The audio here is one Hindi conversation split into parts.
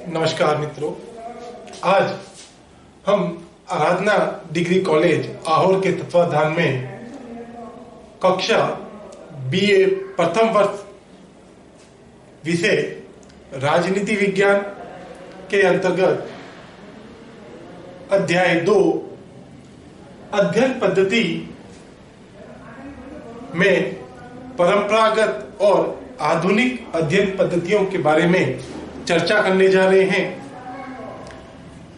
नमस्कार मित्रों। आज हम आराधना डिग्री कॉलेज आहोर के तत्वाधान में कक्षा बीए प्रथम वर्ष विषय राजनीति विज्ञान के अंतर्गत अध्याय 2 अध्ययन पद्धति में परंपरागत और आधुनिक अध्ययन पद्धतियों के बारे में चर्चा करने जा रहे हैं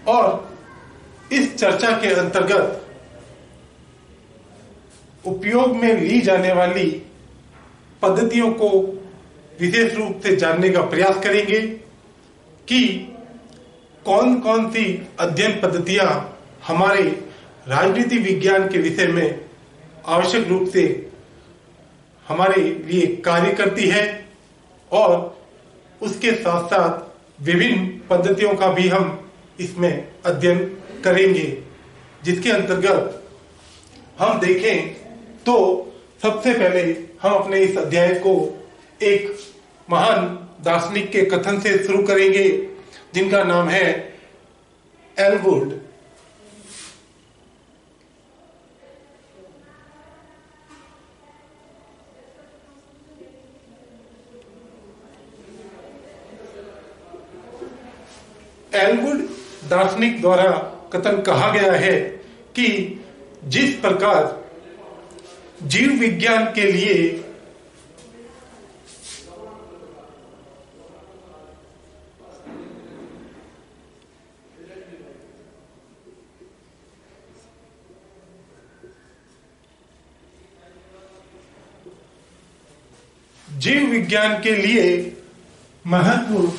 और इस चर्चा के अंतर्गत उपयोग में ली जाने वाली पद्धतियों को विशेष रूप से जानने का प्रयास करेंगे कि कौन कौन सी अध्ययन पद्धतियां हमारे राजनीति विज्ञान के विषय में आवश्यक रूप से हमारे लिए कार्य करती है और उसके साथ साथ विभिन्न पद्धतियों का भी हम इसमें अध्ययन करेंगे, जिसके अंतर्गत हम देखें तो सबसे पहले हम अपने इस अध्याय को एक महान दार्शनिक के कथन से शुरू करेंगे जिनका नाम है एलवुड। एलवुड दार्शनिक द्वारा कथन कहा गया है कि जिस प्रकार जीव विज्ञान के लिए महत्व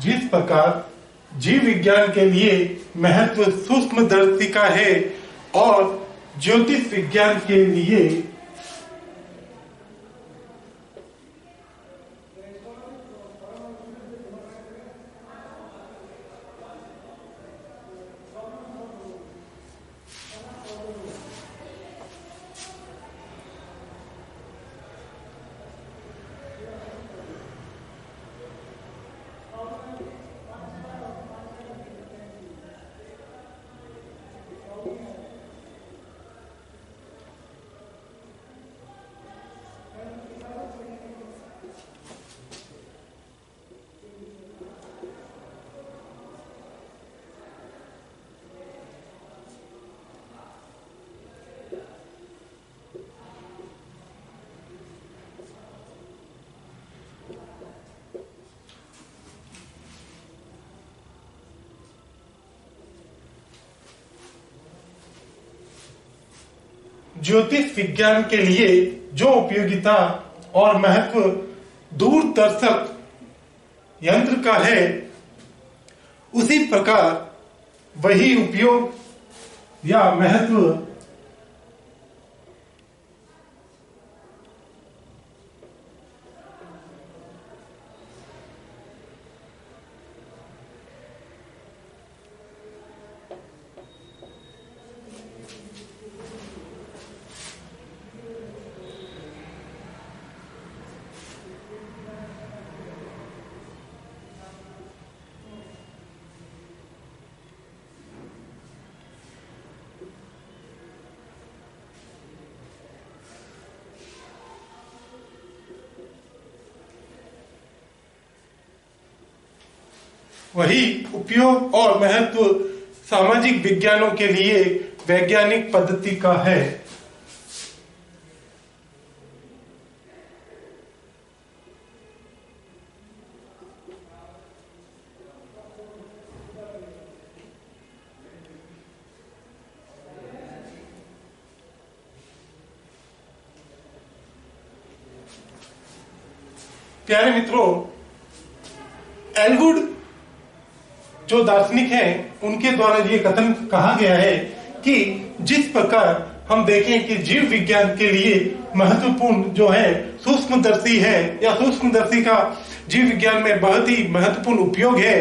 जिस प्रकार जीव विज्ञान के लिए महत्व सूक्ष्मदर्शी का है और ज्योतिष विज्ञान के लिए ज्योतिष विज्ञान के लिए जो उपयोगिता और महत्व दूरदर्शक यंत्र का है, उसी प्रकार वही उपयोग या महत्व वही उपयोग और महत्व सामाजिक विज्ञानों के लिए वैज्ञानिक पद्धति का है। प्यारे मित्रों, एलगुड जो दार्शनिक हैं, उनके द्वारा ये कथन कहा गया है कि जिस प्रकार हम देखें कि जीव विज्ञान के लिए महत्वपूर्ण जो है सूक्ष्मदर्शी है, या सूक्ष्मदर्शी का जीव विज्ञान में बहुत ही महत्वपूर्ण उपयोग है,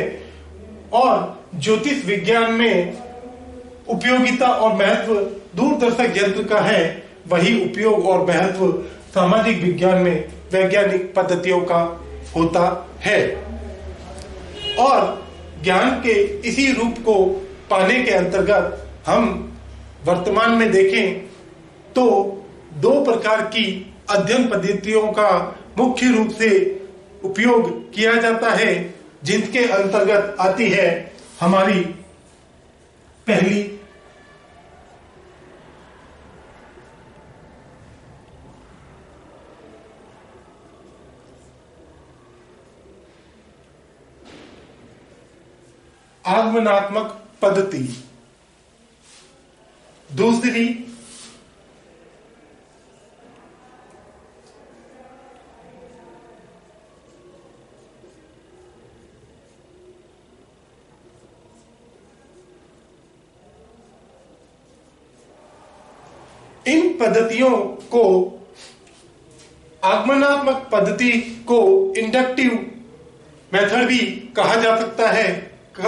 और ज्योतिष विज्ञान में उपयोगिता और महत्व दूरदर्शक यंत्र का है, वही उपयोग और महत्व सामाजिक विज्ञान में वैज्ञानिक पद्धतियों का होता है। और ज्ञान के इसी रूप को पाने के अंतर्गत हम वर्तमान में देखें तो दो प्रकार की अध्ययन पद्धतियों का मुख्य रूप से उपयोग किया जाता है, जिनके अंतर्गत आती है हमारी पहली आगमनात्मक पद्धति, दूसरी इन पद्धतियों को, आगमनात्मक पद्धति को इंडक्टिव मेथड भी कहा जा सकता है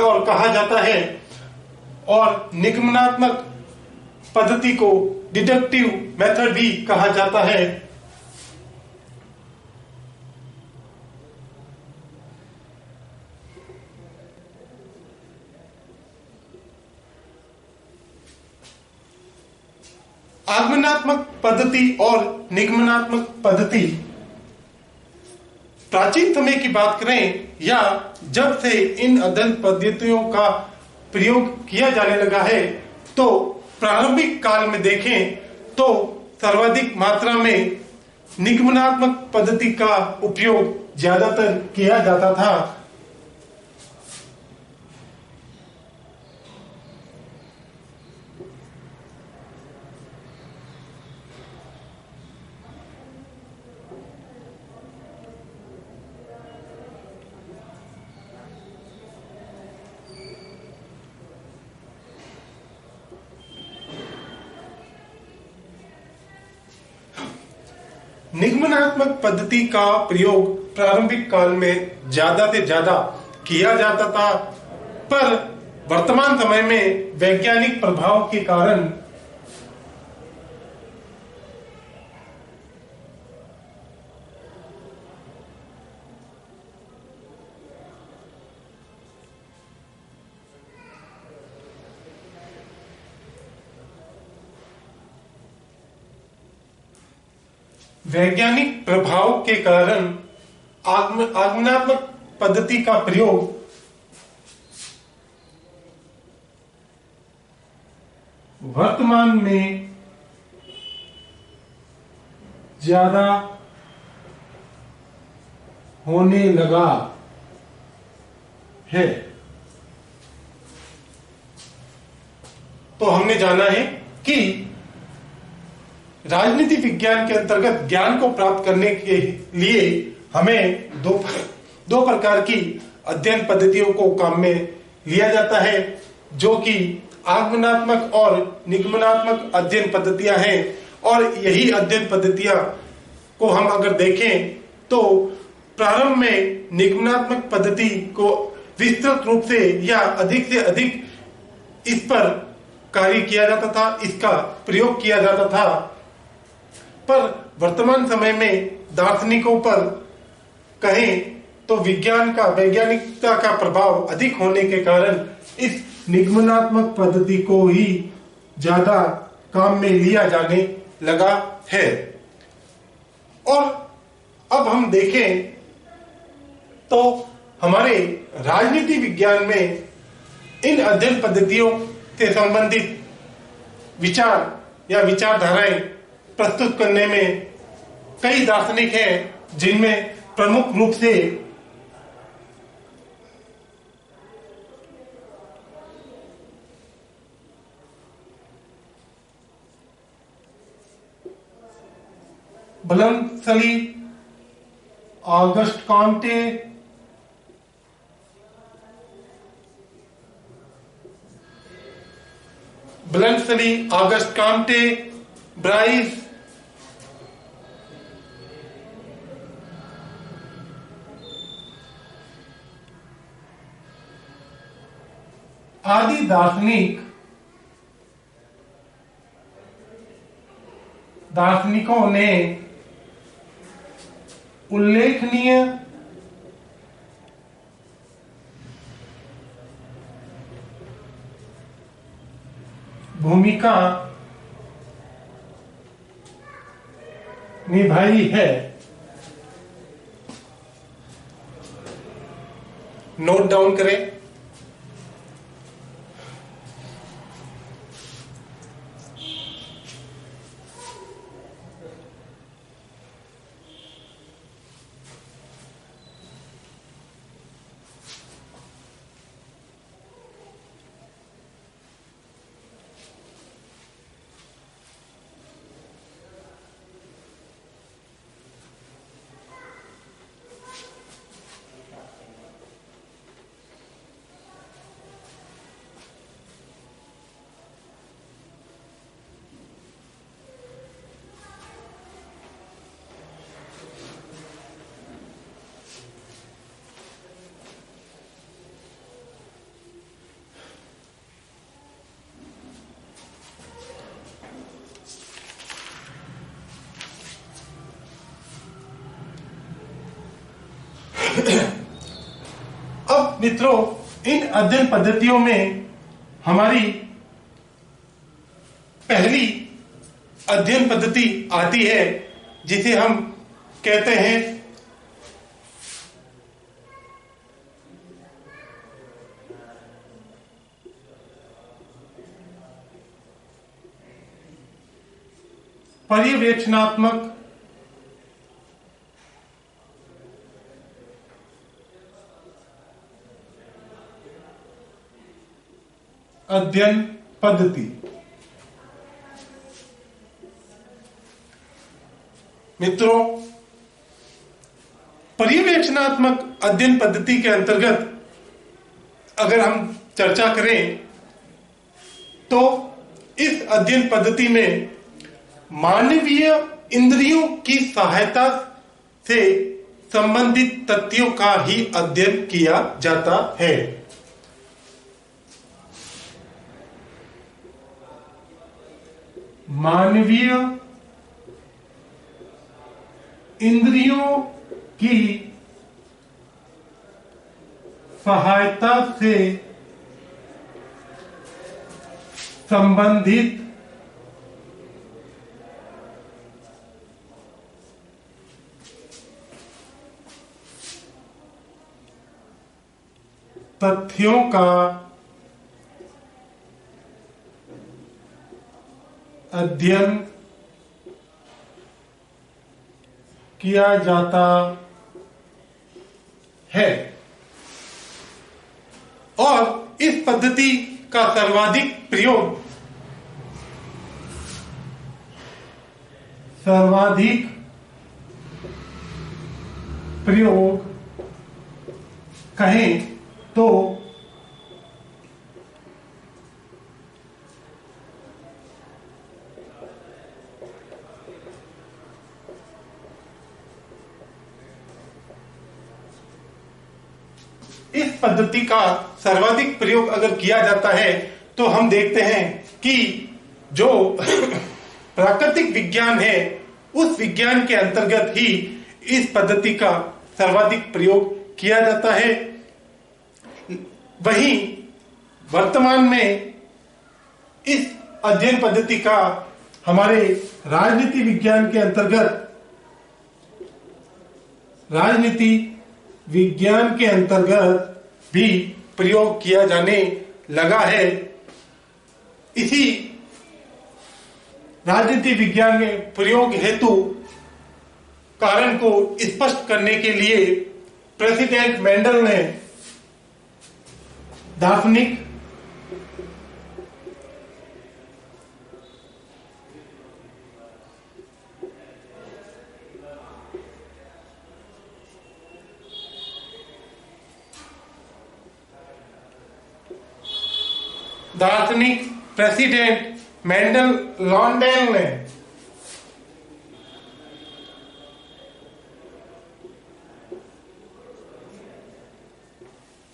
और कहा जाता है, और निगमनात्मक पद्धति को डिडक्टिव मेथड भी कहा जाता है। आगमनात्मक पद्धति और निगमनात्मक पद्धति प्राचीन समय की बात करें या जब से इन अध्ययन पद्धतियों का प्रयोग किया जाने लगा है, तो प्रारंभिक काल में देखें तो सर्वाधिक मात्रा में निगमनात्मक पद्धति का उपयोग ज्यादातर किया जाता था। निगमनात्मक पद्धति का प्रयोग प्रारंभिक काल में ज्यादा से ज्यादा किया जाता था, पर वर्तमान समय में वैज्ञानिक प्रभाव के कारण आगमनात्मक पद्धति का प्रयोग वर्तमान में ज्यादा होने लगा है। तो हमने जाना है कि राजनीति विज्ञान के अंतर्गत ज्ञान को प्राप्त करने के लिए हमें दो प्रकार की अध्ययन पद्धतियों को काम में लिया जाता है, जो कि आगमनात्मक और निगमनात्मक अध्ययन पद्धतियां हैं। और यही अध्ययन पद्धतियां को हम अगर देखें तो प्रारंभ में निगमनात्मक पद्धति को विस्तृत रूप से या अधिक से अधिक इस पर कार्य किया जाता था, इसका प्रयोग किया जाता था। पर वर्तमान समय में दार्शनिकों पर कहें तो विज्ञान का, वैज्ञानिकता का प्रभाव अधिक होने के कारण इस निगमनात्मक पद्धति को ही ज्यादा काम में लिया जाने लगा है। और अब हम देखें तो हमारे राजनीति विज्ञान में इन अध्ययन पद्धतियों से संबंधित विचार या विचारधाराएं प्रस्तुत करने में कई दार्शनिक हैं, जिनमें प्रमुख रूप से बलनसली, ऑगस्ट कॉन्टे, ब्लंसली, ऑगस्ट कांटे, ब्राइस, आदि दार्शनिकों ने उल्लेखनीय भूमिका निभाई है। नोट डाउन करें। अब मित्रों, इन अध्ययन पद्धतियों में हमारी पहली अध्ययन पद्धति आती है जिसे हम कहते हैं पर्यवेक्षणात्मक अध्ययन पद्धति। मित्रों, पर्यवेक्षणात्मक अध्ययन पद्धति के अंतर्गत अगर हम चर्चा करें तो इस अध्ययन पद्धति में मानवीय इंद्रियों की सहायता से संबंधित तथ्यों का ही अध्ययन किया जाता है। मानवीय इंद्रियों की सहायता से संबंधित तथ्यों का अध्ययन किया जाता है और इस पद्धति का सर्वाधिक प्रयोग कहें तो इस पद्धति का सर्वाधिक प्रयोग अगर किया जाता है तो हम देखते हैं कि जो प्राकृतिक विज्ञान है उस विज्ञान के अंतर्गत ही इस पद्धति का सर्वाधिक प्रयोग किया जाता है। वहीं वर्तमान में इस अध्ययन पद्धति का हमारे राजनीति विज्ञान के अंतर्गत भी प्रयोग किया जाने लगा है। इसी राजनीति विज्ञान में प्रयोग हेतु कारण को स्पष्ट करने के लिए प्रेसिडेंट मेंडल ने दार्शनिक प्रेसिडेंट मेंडल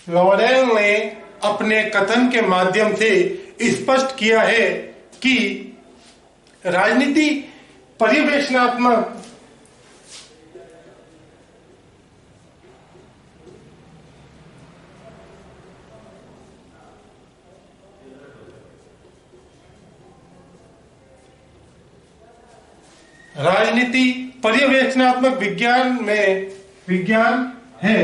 लॉरेल ने अपने कथन के माध्यम से स्पष्ट किया है कि राजनीति पर्यवेक्षणात्मक विज्ञान है,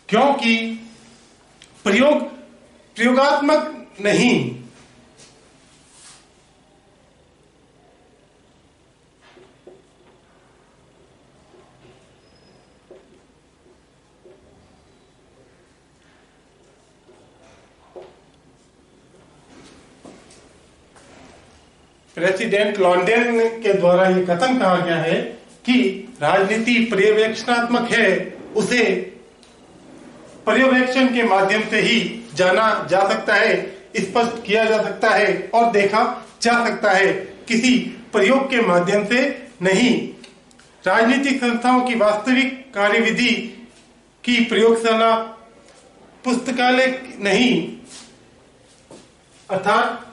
क्योंकि प्रयोगात्मक नहीं। प्रेसिडेंट लॉन्डेल के द्वारा ये कथन कहा गया है कि राजनीति पर्यवेक्षणात्मक है, उसे पर्यवेक्षण के माध्यम से ही जाना जा सकता है, स्पष्ट किया जा सकता है और देखा जा सकता है, किसी प्रयोग के माध्यम से नहीं। राजनीतिक संस्थाओं की वास्तविक कार्यविधि की प्रयोगशाला पुस्तकालय नहीं, अर्थात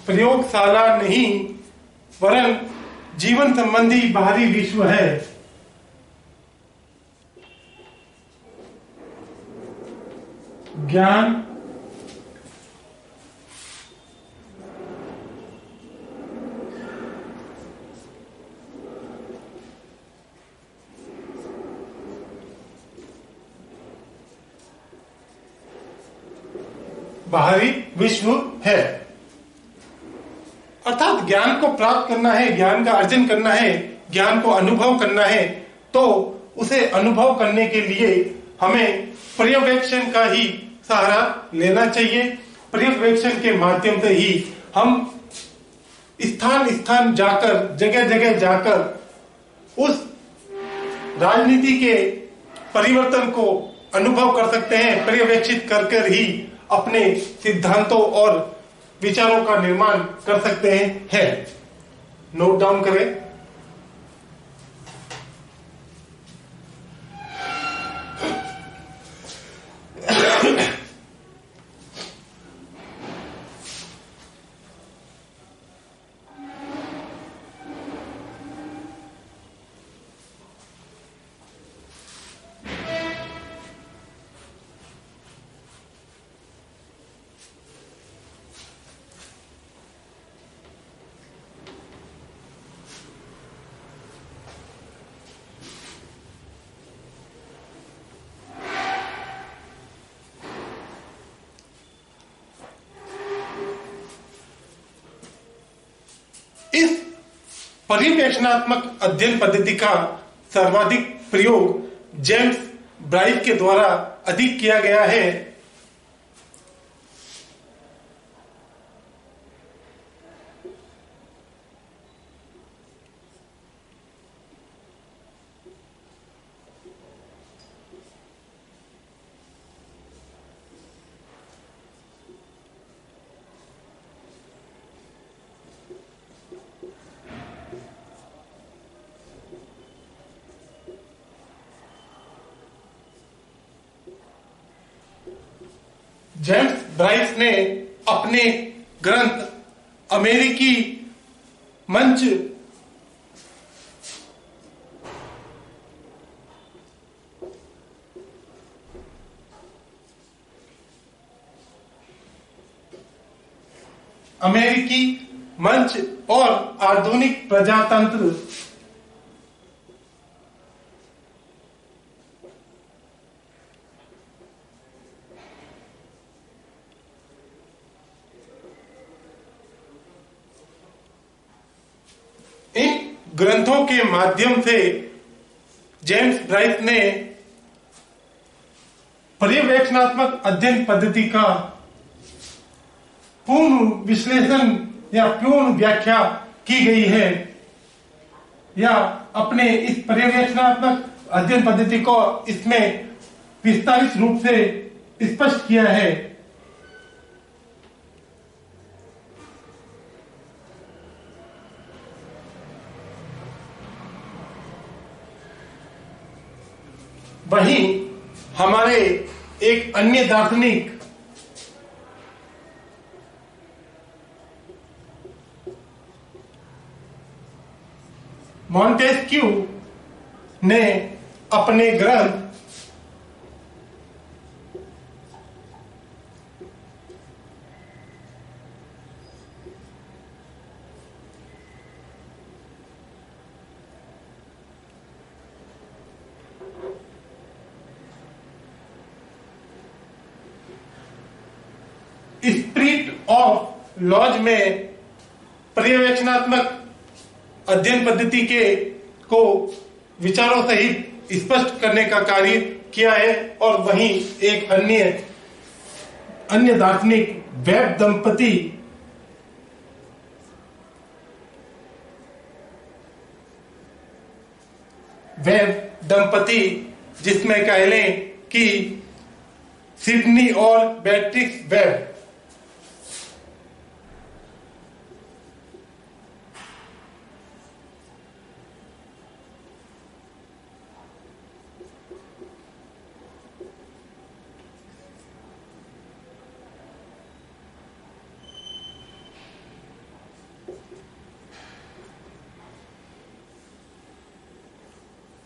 प्रयोगशाला नहीं वरन जीवन संबंधी बाहरी विश्व है। ज्ञान बाहरी विश्व है, अर्थात ज्ञान को प्राप्त करना है, ज्ञान का अर्जन करना है, ज्ञान को अनुभव करना है, तो उसे अनुभव करने के लिए हमें पर्यवेक्षण का ही सहारा लेना चाहिए। पर्यवेक्षण के माध्यम से ही हम स्थान स्थान जाकर, जगह जगह जाकर उस राजनीति के परिवर्तन को अनुभव कर सकते हैं। पर्यवेक्षित कर ही अपने सिद्धांतों और विचारों का निर्माण कर सकते हैं। नोट डाउन करें। इस पर्यवेक्षणात्मक अध्ययन पद्धति का सर्वाधिक प्रयोग जेम्स ब्राइस के द्वारा अधिक किया गया है। जेम्स ब्राइस ने अपने ग्रंथ अमेरिकी मंच और आधुनिक प्रजातंत्र ग्रंथों के माध्यम से जेम्स ब्राइस ने पर्यवेक्षणात्मक अध्ययन पद्धति का पूर्ण विश्लेषण या पूर्ण व्याख्या की गई है, या अपने इस पर्यवेक्षणात्मक अध्ययन पद्धति को इसमें विस्तारित रूप से स्पष्ट किया है। वहीं हमारे एक अन्य दार्शनिक मॉन्टेस्क्यू ने अपने ग्रंथ स्पिरिट ऑफ लॉज में पर्यवेक्षणात्मक अध्ययन पद्धति को विचारों सहित स्पष्ट करने का कार्य किया है। और वहीं एक अन्य दार्शनिक वेब दंपति जिसमें कह लें कि सिडनी और बेट्रिक्स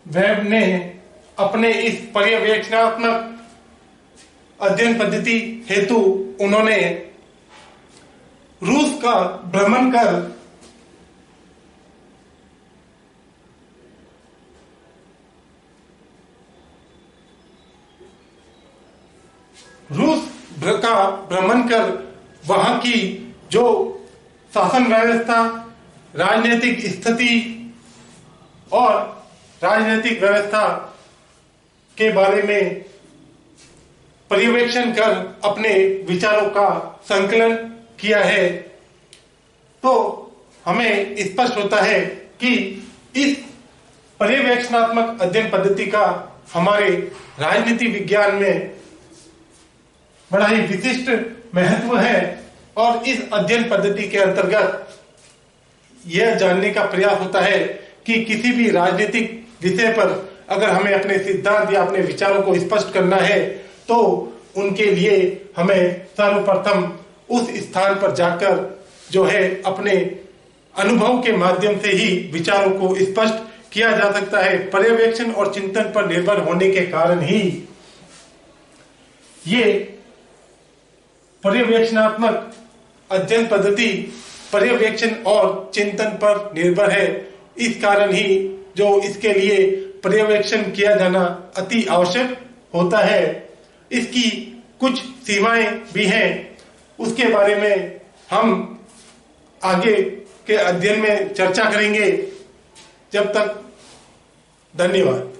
वेब ने अपने इस पर्यवेक्षणात्मक अध्ययन पद्धति हेतु उन्होंने रूस का भ्रमण कर वहां की जो शासन व्यवस्था, राजनीतिक स्थिति और राजनीतिक व्यवस्था के बारे में पर्यवेक्षण कर अपने विचारों का संकलन किया है। तो हमें स्पष्ट होता है कि इस पर्यवेक्षणात्मक अध्ययन पद्धति का हमारे राजनीति विज्ञान में बड़ा ही विशिष्ट महत्व है। और इस अध्ययन पद्धति के अंतर्गत यह जानने का प्रयास होता है कि किसी भी राजनीतिक विषय पर अगर हमें अपने सिद्धांत या अपने विचारों को स्पष्ट करना है तो उनके लिए हमें सर्वप्रथम उस स्थान पर जाकर जो है अपने अनुभव के माध्यम से ही विचारों को स्पष्ट किया जा सकता है। पर्यवेक्षण और चिंतन पर निर्भर होने के कारण ही ये पर्यवेक्षणात्मक अध्ययन पद्धति पर्यवेक्षण और चिंतन पर निर्भर है। इस कारण ही जो इसके लिए पर्यवेक्षण किया जाना अति आवश्यक होता है। इसकी कुछ सीमाएं भी हैं, उसके बारे में हम आगे के अध्ययन में चर्चा करेंगे। जब तक धन्यवाद।